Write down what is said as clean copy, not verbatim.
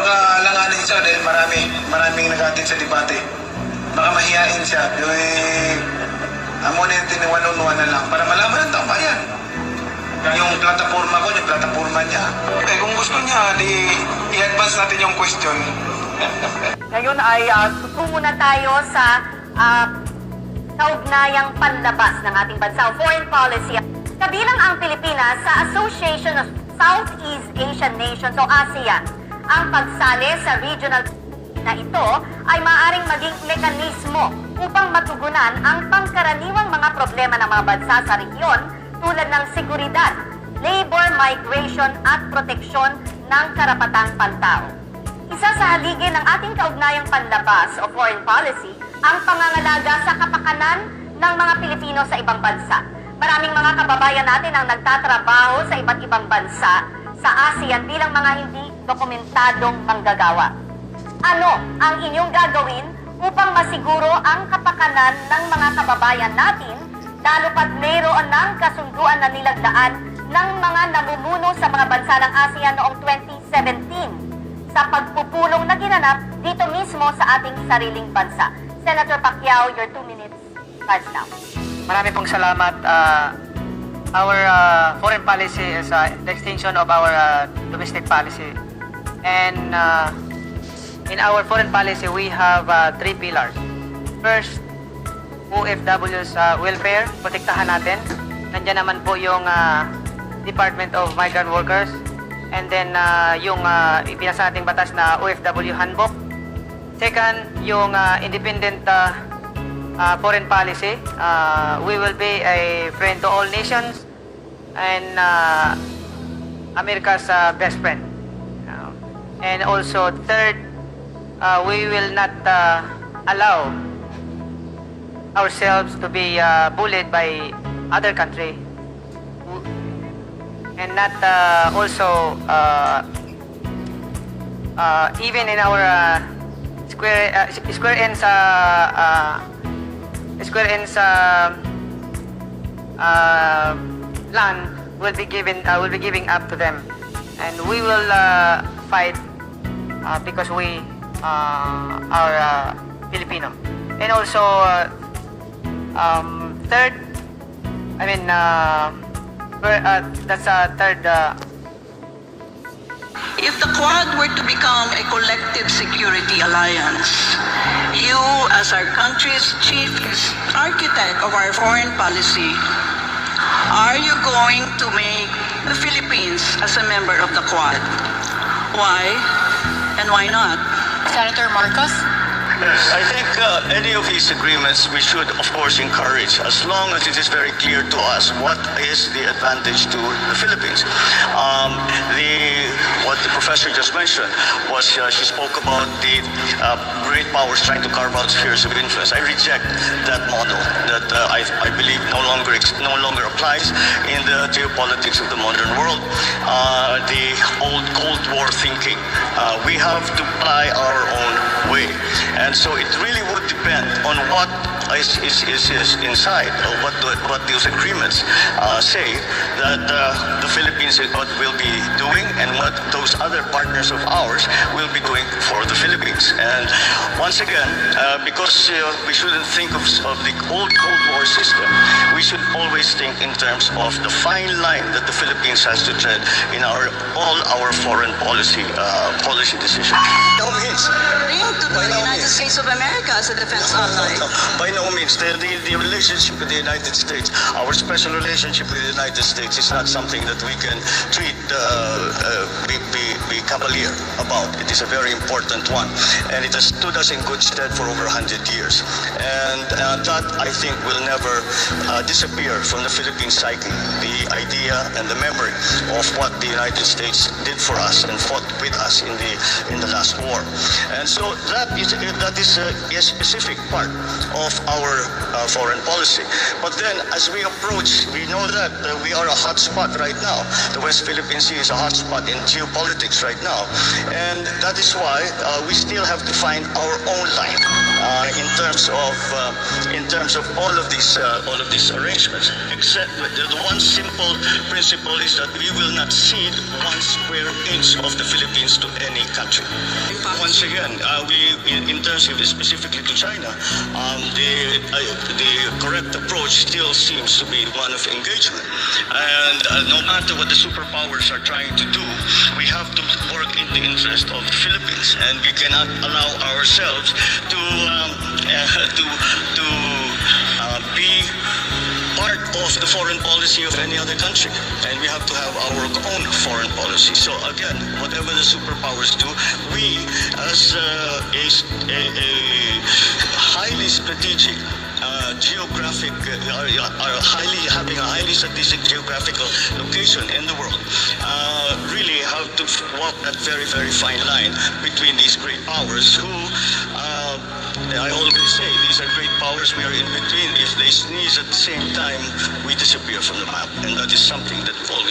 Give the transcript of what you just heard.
Baka alanganin siya dahil maraming nag-attend sa debate. Baka mahihain siya. Amo na yung tiniwan-unuan na lang para malaman ng taong bayan. Yung plataforma ko, yung plataforma niya. Okay, kung gusto niya, i-advance natin yung question. Ngayon ay tutungo na tayo sa kaugnayang panlabas ng ating bansa, foreign policy. Kabilang ang Pilipinas sa Association of Southeast Asian Nations o ASEAN. Ang pagsali sa regional na ito ay maaaring maging mekanismo upang matugunan ang pangkaraniwang mga problema ng mga bansa sa rehiyon tulad ng seguridad, labor, migration at proteksyon ng karapatang pantao. Isa sa haligi ng ating kaugnayang panlabas o foreign policy ang pangangalaga sa kapakanan ng mga Pilipino sa ibang bansa. Maraming mga kababayan natin ang nagtatrabaho sa iba't ibang bansa sa ASEAN bilang mga hindi dokumentadong manggagawa. Ano ang inyong gagawin upang masiguro ang kapakanan ng mga kababayan natin, lalo pat mayroon ng kasunduan na nilagdaan ng mga namumuno sa mga bansa ng ASEAN noong 2017 sa pagpupulong na ginanap dito mismo sa ating sariling bansa. Senator Pacquiao, your 2 minutes starts now. Marami pong salamat. Our foreign policy is the extension of our domestic policy. And in our foreign policy, we have 3 pillars. First, OFW's welfare, protektahan natin. Nandiyan naman po yung Department of Migrant Workers. And then yung ipinasa nating batas na OFW Handbook. Second, yung independent foreign policy. We will be a friend to all nations and America's best friend. And also, third, we will not allow ourselves to be bullied by other country, and not also even in our square ends land will be giving up to them, and we will fight because we are Filipino. And also third, I mean that's third. If the Quad were to become a collective security alliance, you as our country's chief architect of our foreign policy, are you going to make the Philippines as a member of the Quad? Why and why not? Senator Marcos? I think any of these agreements we should, of course, encourage as long as it is very clear to us what is the advantage to the Philippines. What the professor just mentioned was she spoke about the great powers trying to carve out spheres of influence. I reject that model that I believe no longer applies in the geopolitics of the modern world. The old Cold War thinking. We have to apply our own way. And so it really would depend on what is inside, or what those agreements say that the Philippines will be doing and what those other partners of ours will be doing for the Philippines. And once again, because we shouldn't think of the old Cold War system, we should always think in terms of the fine line that the Philippines has to tread in all our foreign policy decisions. No means. To the United States of America as a defense ally. By no means. The relationship with the United States, our special relationship with the United States is not something that we can treat, be cavalier about. It is a very important one. And it has stood us in good stead for over 100 years. And that, I think, will never disappear from the Philippine psyche. The idea and the memory of what the United States did for us and fought with us in the last war. And so that is a specific part of our foreign policy. But then, as we approach, we know that we are a hot spot right now. The West Philippine Sea is a hot spot in geopolitics right now. And that is why we still have to find our own line. in terms of all of these arrangements. Except the one simple principle is that we will not cede 1 square inch of the Philippines to any country. Once again, in terms of specifically to China, the correct approach still seems to be one of engagement. And no matter what the superpowers are trying to do, we have to work in the interest of the Philippines, and we cannot allow ourselves to be part of the foreign policy of any other country, and we have to have our own foreign policy. So again, whatever the superpowers do, we as a highly strategic geographic are having a highly strategic geographical location in the world, really have to walk that very, very fine line between these great powers who I always say these are great powers. We are in between. If they sneeze at the same time, we disappear from the map, and that is something that we've always